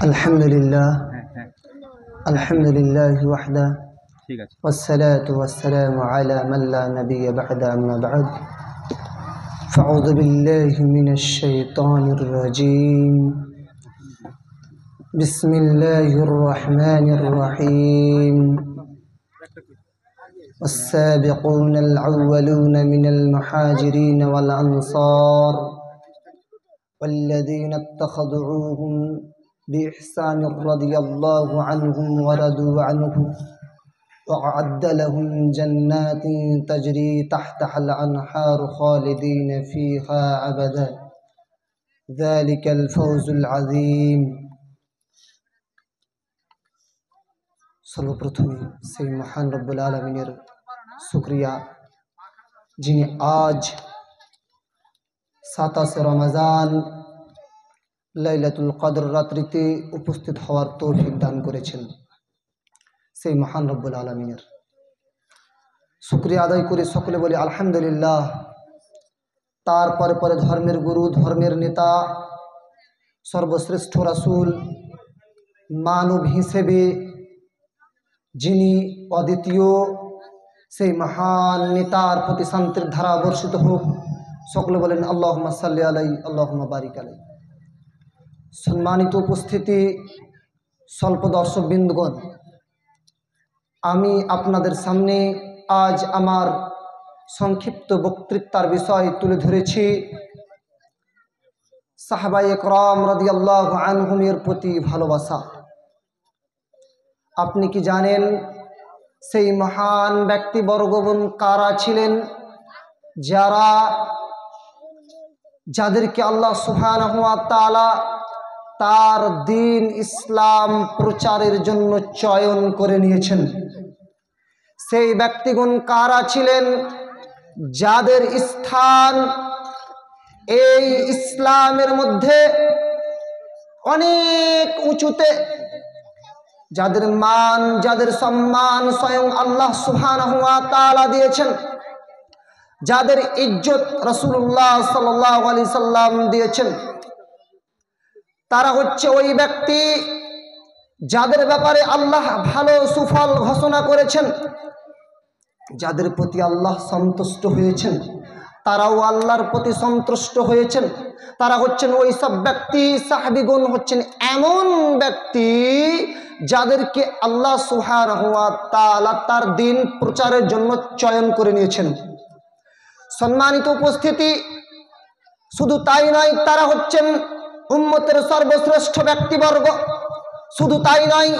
আলহামদুলিল্লাহ আলহামদুলিল্লাহ ওয়াহদা والصلاة والسلام على من لا نبي بعد أما بعد فأعوذ بالله من الشيطان الرجيم بسم الله الرحمن الرحيم والسابقون الأولون من المهاجرين والأنصار والذين اتخذوهم بإحسان رضي الله عنهم ورضوا عنه وأعد لهم جنات تجري تحتها الأنهار خالدين فيها أبدا ذلك الفوز العظيم সর্বপ্রথমে সেই মহান রব্বুল আলামিনের শুকরিয়া যিনি আজ 27 রমজান লাইলাতুল কদর রাত্রিতে উপস্থিত হওয়ার তৌফিক দান করেছেন। সেই মহান রব্বুল আলামিনের শুকরিয়া আদায় করে সকলে বলি আলহামদুলিল্লাহ। তারপরে পরে ধর্মের গুরু, ধর্মের নেতা, সর্বশ্রেষ্ঠ রাসূল, মানব হিসেবে যিনি অদ্বিতীয়, সেই মহান নেতার প্রতি শান্তির ধারা বর্ষিত হোক। সকলে বলেন আল্লাহুম্মা সাল্লি আলাইহি আল্লাহুম্মা বারিক আলাইহি। সম্মানিত উপস্থিতি, স্বল্প দর্শকবৃন্দগণ, আমি আপনাদের সামনে আজ আমার সংক্ষিপ্ত বক্তৃতার বিষয় তুলে ধরেছি সাহাবায়ে কেরাম রাদিয়াল্লাহু আনহুমের প্রতি ভালোবাসা। আপনি কি জানেন সেই মহান ব্যক্তিবর্গগণ কারা ছিলেন, যাদেরকে আল্লাহ সুবহানাহু ওয়া তাআলা তার দ্বীন ইসলাম প্রচারের জন্য চয়ন করে নিয়েছেন? সেই ব্যক্তিগণ কারা ছিলেন, যাদের স্থান এই ইসলামের মধ্যে অনেক উঁচুতে, যাদের মান, যাদের সম্মান স্বয়ং আল্লাহ সুবহানাহু ওয়া তাআলা দিয়েছেন, যাদের ইজ্জত রাসূলুল্লাহ সাল্লাল্লাহু আলাইহি সাল্লাম দিয়েছেন, তারা হচ্ছে ওই ব্যক্তি যাদের ব্যাপারে আল্লাহ ভালো সুফল ঘোষণা করেছেন, যাদের প্রতি আল্লাহ সন্তুষ্ট হয়েছেন, তারাও আল্লাহর প্রতি সন্তুষ্ট হয়েছেন। তারা হচ্ছেন ওই সব ব্যক্তি, সাহাবীগণ হচ্ছেন এমন ব্যক্তি যাদেরকে আল্লাহ সুবহানাহু ওয়া তাআলা তার দ্বীন প্রচারের জন্য চয়ন করে নিয়েছেন। সম্মানিত উপস্থিতি, শুধু তাই নয়, তারা হচ্ছেন উম্মতের সর্বশ্রেষ্ঠ ব্যক্তিবর্গ। শুধু তাই নয়,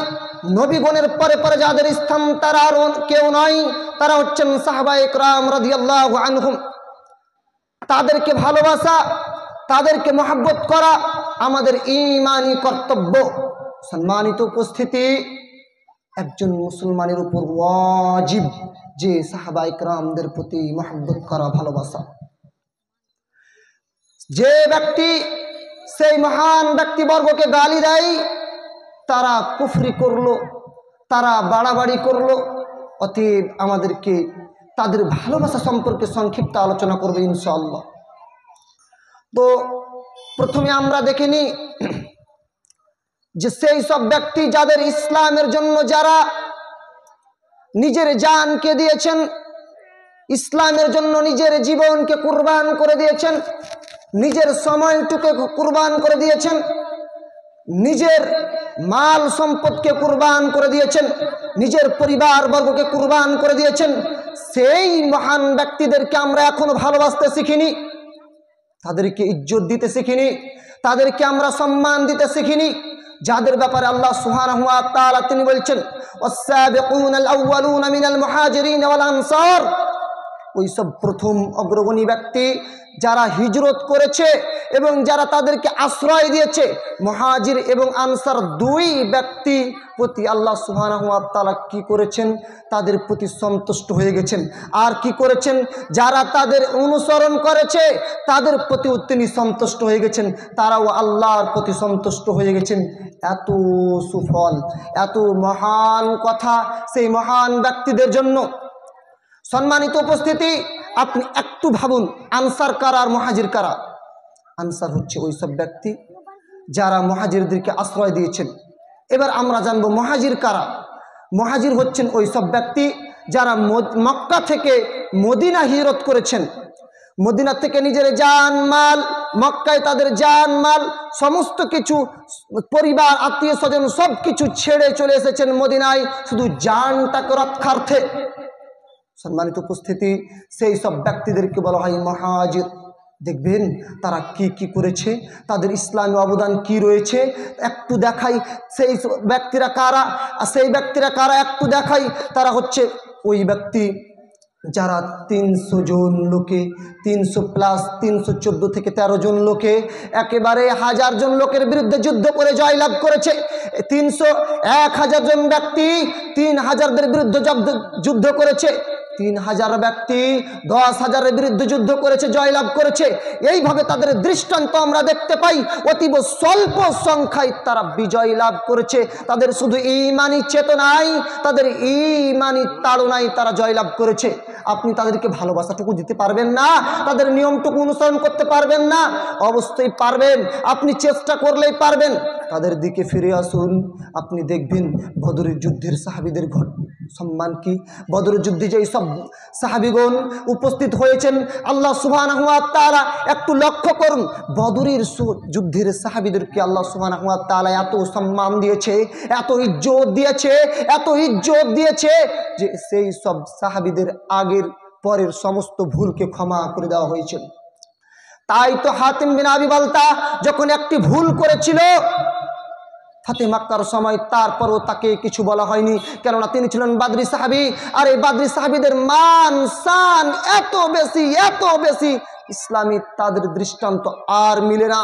নবীগণের পরে পরে যাদের স্থান তারা আর কেউ নয়, তারা হচ্ছেন সাহাবায়ে কেরাম রাদিয়াল্লাহু আনহুম। তাদেরকে ভালোবাসা, তাদেরকে মহব্বত করা আমাদের ঈমানি কর্তব্য। সম্মানিত উপস্থিতি, একজন মুসলমানের উপর ওয়াজিব যে সাহাবায়ে কেরামদের প্রতি মহব্বত করা, ভালোবাসা। যে ব্যক্তি সেই মহান ব্যক্তিবর্গকে গালি দেয়, তারা কুফরি করলো, তারা বাড়াবাড়ি করলো। অতএব আমাদেরকে তাদের ভালোবাসা সম্পর্কে সংক্ষিপ্ত আলোচনা করব ইনশাআল্লাহ। তো প্রথমে আমরা দেখে নিই যে সেই সব ব্যক্তি যাদের ইসলামের জন্য যারা নিজের জানকে দিয়েছেন, ইসলামের জন্য নিজের জীবনকে কুরবান করে দিয়েছেন, নিজের সময়টুকে কুরবান করে দিয়েছেন, নিজের মাল সম্পদকে কুরবান করে দিয়েছেন, নিজের পরিবার বর্গকে কুরবান করে দিয়েছেন, সেই মহান ব্যক্তিদেরকে আমরা এখনো ভালোবাসতে শিখিনি, তাদেরকে ইজ্জত দিতে শিখিনি, তাদেরকে আমরা সম্মান দিতে শিখিনি, যাদের ব্যাপারে আল্লাহ সুবহানাহু ওয়া তাআলা তিনি বলছেন ওয়াস-সাবিকুনাল আউওয়ালুনা মিনাল মুহাজিরিন ওয়াল আনসার। ওই সব প্রথম অগ্রগণী ব্যক্তি যারা হিজরত করেছে এবং যারা তাদেরকে আশ্রয় দিয়েছে, মুহাজির এবং আনসার দুই ব্যক্তি প্রতি আল্লাহ সুবহানাহু ওয়া তাআলা কি করেছেন, তাদের প্রতি সন্তুষ্ট হয়ে গেছেন। আর কি করেছেন, যারা তাদের অনুসরণ করেছে তাদের প্রতিও তিনি সন্তুষ্ট হয়ে গেছেন, তারাও আল্লাহর প্রতি সন্তুষ্ট হয়ে গেছেন। এত সুফল, এত মহান কথা সেই মহান ব্যক্তিদের জন্য। সম্মানিত উপস্থিতি, আপনি একটু ভাবুন আনসার কারা আর মুহাজির কারা। আনসার হচ্ছে ওই সব ব্যক্তি যারা মুহাজিরদেরকে আশ্রয় দিয়েছেন। এবার আমরা জানবো মুহাজির কারা। মুহাজির হচ্ছেন ওই সব ব্যক্তি যারা মক্কা থেকে মদিনা হিজরত করেছেন। মদিনা থেকে নিজের জান মাল, মক্কায় তাদের জান মাল সমস্ত কিছু, পরিবার আত্মীয় স্বজন সব কিছু ছেড়ে চলে এসেছেন মদিনায় শুধু জানটাকে রক্ষার্থে। সম্মানিত উপস্থিতি, সেই সব ব্যক্তিদেরকে বলা হয় মুহাজির। দেখবেন তারা কি কি করেছে, তাদের ইসলামী অবদান কি রয়েছে একটু দেখাই। সেই ব্যক্তিরা কারা, সেই ব্যক্তিরা কারা একটু দেখাই। তারা হচ্ছে ওই ব্যক্তি যারা 300 জন লোকে, 300 প্লাস 314 থেকে 13 জন লোকে একেবারে 1000 জন লোকের বিরুদ্ধে যুদ্ধ করে জয়লাভ করেছে। 1000 জন ব্যক্তি 3000দের বিরুদ্ধে যুদ্ধ করেছে। 3000 ব্যক্তি 10,000-এর বিরুদ্ধে যুদ্ধ করেছে, জয়লাভ করেছে। এইভাবে তাদের দৃষ্টান্ত আমরা দেখতে পাই। অতীব স্বল্প সংখ্যায় তারা বিজয় লাভ করেছে। তাদের শুধু ঈমানি চেতনায়, তাদের ঈমানি তাড়নায় তারা জয়লাভ করেছে। আপনি তাদেরকে ভালোবাসাটুকু দিতে পারবেন না, তাদের নিয়মটুকু অনুসরণ করতে পারবেন না? অবশ্যই পারবেন, আপনি চেষ্টা করলেই পারবেন। তাদের দিকে ফিরে আসুন, আপনি দেখবেন বদরের যুদ্ধের সাহাবীদের সম্মান কি। বদরের যুদ্ধে যেই সব সাহাবীগণ উপস্থিত হয়েছেন আল্লাহ সুবহানাহু ওয়া তাআলা একটু লক্ষ্য করুন, বদরের যুদ্ধের সাহাবীদেরকে আল্লাহ সুবহানাহু ওয়া তাআলা এত সম্মান দিয়েছে, এত ইজ্জত দিয়েছে, এত ইজ্জত দিয়েছে যে সেই সব সাহাবীদের আগের পরের সমস্ত ভুলকে ক্ষমা করে দেওয়া হয়েছে। তাই তো হাতিম বিন আবি বালতা যখন একটি ভুল করেছিল ফাতে মক্কার সময়, তারপরও তাকে কিছু বলা হয়নি, কেননা তিনি ছিলেন বাদরি সাহাবী। আর এই বাদরি সাহাবীদের মান শান এত বেশি, ইসলামী তাদের দৃষ্টান্ত আর মিলে না।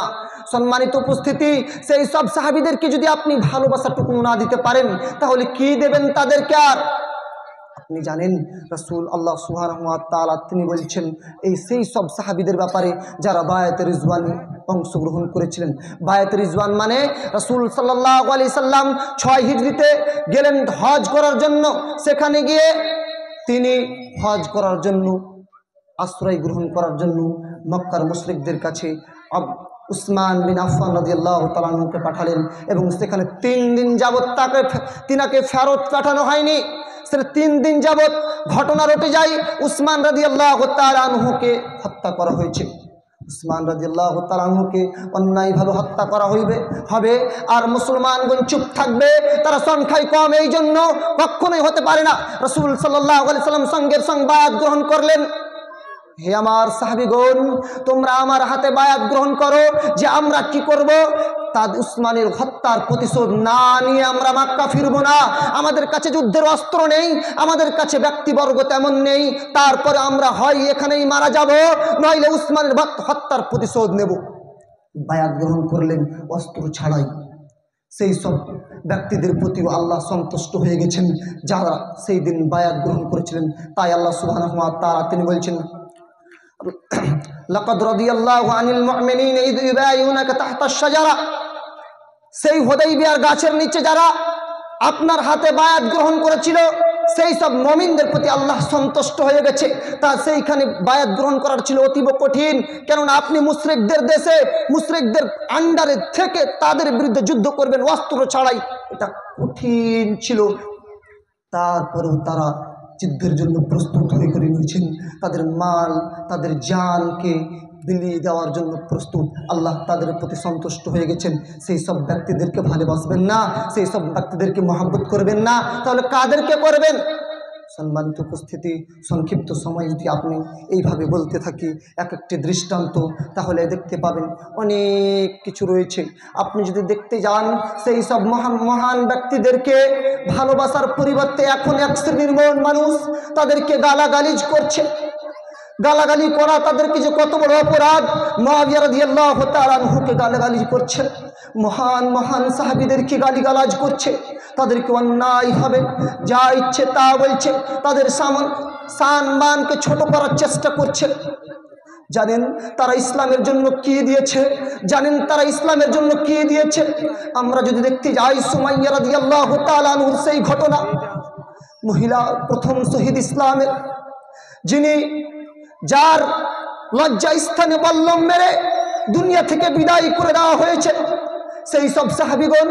সম্মানিত উপস্থিতি, সেই সব সাহাবীদেরকে যদি আপনি ভালোবাসাটুকু না দিতে পারেন তাহলে কি দেবেন তাদেরকে? আর আপনি জানেন রাসূল আল্লাহ সুবহানাহু ওয়া তাআলা তিনি বলছেন এই সেই সব সাহাবীদের ব্যাপারে যারা বায়াতে রিজওয়ানে অংশগ্রহণ করেছিলেন। বায়াতে রিজওয়ান মানে রাসূল সাল্লাল্লাহু আলাইহি সাল্লাম 6 হিজরিতে গেলেন হজ করার জন্য। সেখানে গিয়ে তিনি হজ করার জন্য, আশ্রয় গ্রহণ করার জন্য মক্কার মুশরিকদের কাছে উসমান বিন আফফান রাদিয়াল্লাহু তাআলা আনহুকে পাঠালেন এবং সেখানে 3 দিন যাবত তিনাকে ফেরত পাঠানো হয়নি। 3 দিন যাবত ঘটনা রটে যায়, উসমান রাদিয়াল্লাহু তাআলা আনহুকে হত্যা করা হয়েছে। উসমান রাদিয়াল্লাহু তাআলা আনহুকে অন্যায়ভাবে হত্যা করা হবে আর মুসলমানগণ চুপ থাকবে, তারা সংখ্যায় কম, এই জন্য কখনোই হতে পারে না। রাসূল সাল্লাল্লাহু আলাইহি সাল্লাম সঙ্গে সঙ্গে বায়াত গ্রহণ করলেন। হে আমার সাহাবীগণ, তোমরা আমার হাতে বায়াত গ্রহণ করো যে আমরা কি করব, উসমানের হত্যার প্রতিশোধ না নিয়ে আমরা মক্কা ফিরবো না। আমাদের কাছে যুদ্ধের অস্ত্র নেই, আমাদের কাছে ব্যক্তিবর্গ তেমন নেই, তারপরে আমরা হয় এখানেই মারা যাব, নইলে উসমানের হত্যার প্রতিশোধ নেব। বায়াত গ্রহণ করলেন অস্ত্র ছাড়াই। সেই সব ব্যক্তিদের প্রতিও আল্লাহ সন্তুষ্ট হয়ে গেছেন যারা সেই দিন বায়াত গ্রহণ করেছিলেন। তাই আল্লাহ সুবহানাহু ওয়া তাআলা তিনি বলছেন, লাকাদ রাদিয়াল্লাহু আনিল মুমিনিনা ইয ইউবাইউনাকা তাহতা আশ-শাজারা। সেই হুদাইবিয়ার গাছের নিচে যারা আপনার হাতে বায়াত গ্রহণ করেছিল সেই সব মুমিনদের প্রতি আল্লাহ সন্তুষ্ট হয়ে গেছে। তা সেইখানে বায়াত গ্রহণ করার ছিল অতীব কঠিন, কেননা আপনি মুশরিকদের দেশে, মুশরিকদের আন্ডারে থেকে তাদের বিরুদ্ধে যুদ্ধ করবেন অস্ত্র ছাড়াই, এটা কঠিন ছিল। তারপরেও তারা যুদ্ধের জন্য প্রস্তুত হয়ে করে নিয়েছেন, তাদের মাল, তাদের জানকে বিলিয়ে দেওয়ার জন্য প্রস্তুত। আল্লাহ তাদের প্রতি সন্তুষ্ট হয়ে গেছেন। সেই সব ব্যক্তিদেরকে ভালোবাসবেন না, সেই সব ব্যক্তিদেরকে মহব্বত করবেন না, তাহলে কাদেরকে করবেন? সম্মানিত উপস্থিতি, সংক্ষিপ্ত সময় যদি আপনি এইভাবে বলতে থাকি এক একটি দৃষ্টান্ত, তাহলে দেখতে পাবেন অনেক কিছু রয়েছে। আপনি যদি দেখতে যান সেই সব মহান ব্যক্তিদেরকে ভালোবাসার পরিবর্তে এখন এক শ্রেণীর মানুষ তাদেরকে গালাগালিজ করছে। গালাগালি করা তাদেরকে যে কত বড় অপরাধ। মুআবিয়া রাদিয়াল্লাহু তাআলা আনহুকে গালাগালি করছে, মহান মহান সাহাবীদেরকে গালিগালাজ করছে, তাদেরকে অন্যায় হবে যা ইচ্ছে তা বলছে, তাদের সম্মানকে ছোট করার চেষ্টা করছে। জানেন তারা ইসলামের জন্য কি দিয়েছে? জানেন তারা ইসলামের জন্য কি দিয়েছে? আমরা যদি দেখতে যাই সুমাইয়া রাদিয়াল্লাহু তাআলা আনহুর সেই ঘটনা, মহিলা প্রথম শহীদ ইসলামের, যিনি যার লজ্জা স্থানে বল্লম মেরে দুনিয়া থেকে বিদায় করে দেওয়া হয়েছে। সেই সব সাহাবীগণ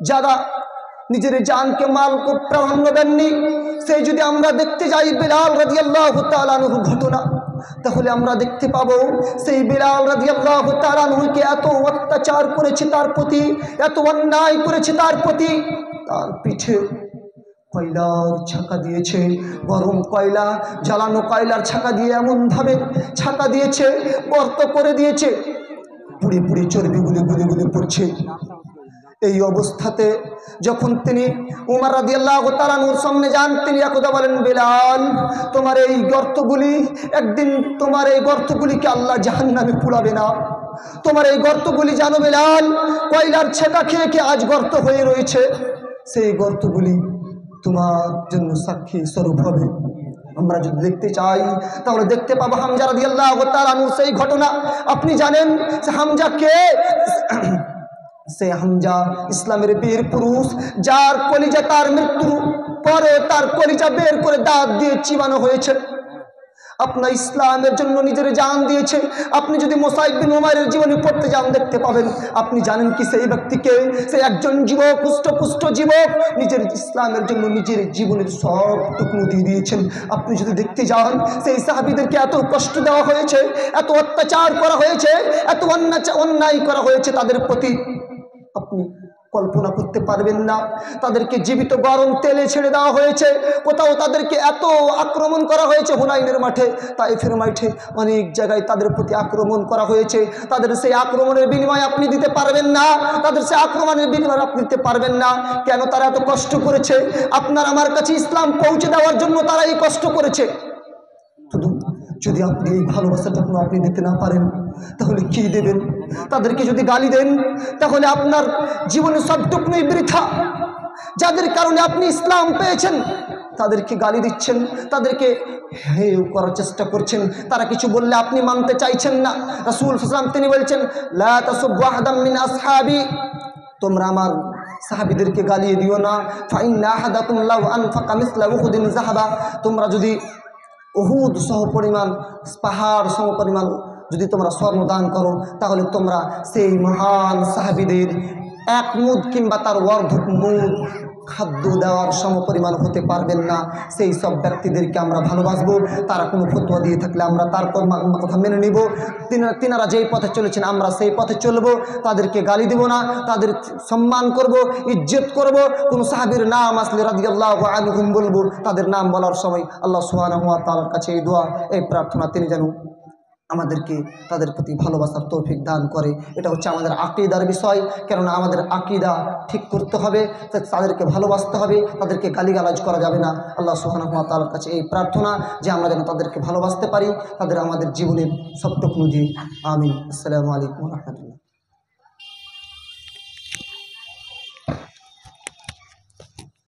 যারা নিজের জানকে মালকে প্রাধান্য দেননি, সেই যদি আমরা দেখতে যাই বিলাল রাদিয়াল্লাহু তাআলা আনহুর ঘটনা, তাহলে আমরা দেখতে পাবো সেই বিলাল রাদিয়াল্লাহু তাআলা আনহুকে এত অত্যাচার করেছে তার প্রতি, এত অন্যায় করেছে তার প্রতি, তার পিঠে কয়লার ছাকা দিয়েছে, গরম কয়লা, জ্বালানো কয়লার ছাকা দিয়ে এমনভাবে ছাকা দিয়েছে, গর্ত করে দিয়েছে, পুড়ে পুড়ে চর্বিগুলি গুলি গুলি পড়ছে। এই অবস্থাতে যখন তিনি উমর রাদিয়াল্লাহু তাআলা আনহুর সামনে যান, তিনি একদা বলেন, বিলাল, তোমার এই গর্তগুলি একদিন, তোমার এই গর্তগুলিকে আল্লাহ জাহান্নামে পুড়াবে না। তোমার এই গর্তগুলি জানো বিলাল, কয়লার ছেঁকা খেয়ে খেয়ে আজ গর্ত হয়ে রয়েছে, সেই গর্তগুলি তোমার জন্য সাক্ষী স্বরূপ হবে। আমরা যদি দেখতে চাই তাহলে দেখতে পাবো হামজা রাদিয়াল্লাহু তাআলা আনহু সেই ঘটনা। আপনি জানেন যে হামজা কে? সে হামজা ইসলামের বীর পুরুষ, যার কলিজা তার মৃত্যুর পরে তার কলিজা বের করে দাঁত দিয়ে চিবানো হয়েছে। আপনার ইসলামের জন্য নিজের জান দিয়েছে। আপনি যদি মুসাইব বিন উমাইরের জীবনী পড়তে যান দেখতে পাবেন। আপনি জানেন কি সেই ব্যক্তিকে? সে একজন যুবক, পুষ্ট যুবক, নিজের ইসলামের জন্য নিজের জীবনের সবটুকু দিয়ে দিয়েছেন। আপনি যদি দেখতে যান সেই সাহাবীদেরকে এত কষ্ট দেওয়া হয়েছে, এত অত্যাচার করা হয়েছে, এত অন্যায় করা হয়েছে তাদের প্রতি, আপনি কল্পনা করতে পারবেন না। তাদেরকে জীবিত গরম তেলে ছেড়ে দেওয়া হয়েছে, কোথাও তাদেরকে এত আক্রমণ করা হয়েছে, হুনাইনের মাঠে, তাইফের মাঠে, অনেক জায়গায় তাদের প্রতি আক্রমণ করা হয়েছে। তাদের সেই আক্রমণের বিনিময় আপনি দিতে পারবেন না, তাদের সেই আক্রমণের বিনিময় আপনি দিতে পারবেন না। কেন? তারা এত কষ্ট করেছে আপনার আমার কাছে ইসলাম পৌঁছে দেওয়ার জন্য, তারা এই কষ্ট করেছে। শুধু যদি আপনি এই ভালোবাসাটুকু আপনি দিতে না পারেন তাহলে কি দেবেন? তাদেরকে যদি গালি দেন তাহলে আপনার জীবনের সবটুকুই বৃথা। যাদের কারণে আপনি ইসলাম পেয়েছেন তাদেরকে গালি দিচ্ছেন, তাদেরকে হেয় করার চেষ্টা করছেন, তারা কিছু বললে আপনি মানতে চাইছেন না। রাসূল সাল্লাল্লাহু আলাইহি ওয়াসাল্লাম তিনি বলছেন, লা তাসুব্বু আহাদাম মিন আসহাবি, তোমরা আমার সাহাবীদেরকে গালিয়ে দিও না। ফাইন্না আহাদাকুম লাউ আনফাকা মিসলা উহুদিন যাহাবা, তোমরা যদি উহুদ সহ পরিমাণ, পাহাড় সম পরিমাণ যদি তোমরা স্বর্ণ দান করো, তাহলে তোমরা সেই মহান সাহাবীদের এক মুদ কিংবা তার অর্ধেক মুদ খাদ্য দেওয়ার সমপরিমাণ হতে পারবেন না। সেই সব ব্যক্তিদেরকে আমরা ভালোবাসবো। তারা কোনো ফতোয়া দিয়ে থাকলে আমরা তার কথা মেনে নিব। তিনারা যেই পথে চলেছেন আমরা সেই পথে চলবো। তাদেরকে গালি দিব না, তাদের সম্মান করব, ইজ্জত করব। কোনো সাহাবীর নাম আসলে রাদিয়াল্লাহু আনহুম বলবো। তাদের নাম বলার সময় আল্লাহ সুবহানাহু ওয়া তাআলার কাছে এই দোয়া, এই প্রার্থনা, তিনি যেন আমাদেরকে তাদের প্রতি ভালোবাসার তৌফিক দান করে। এটা হচ্ছে আমাদের আকীদার বিষয়। কেননা আমাদের আকীদা ঠিক করতে হবে, তাদেরকে ভালোবাসতে হবে, তাদেরকে গালিগালাজ করা যাবে না। আল্লাহ সুবহানাহু ওয়া তাআলার কাছে এই প্রার্থনা যে আমরা যেন তাদেরকে ভালোবাসতে পারি, তাদের আমাদের জীবনের সবটুকু দিয়ে। আমিন। আসসালামু আলাইকুম ওয়া রাহমাতুল্লাহ।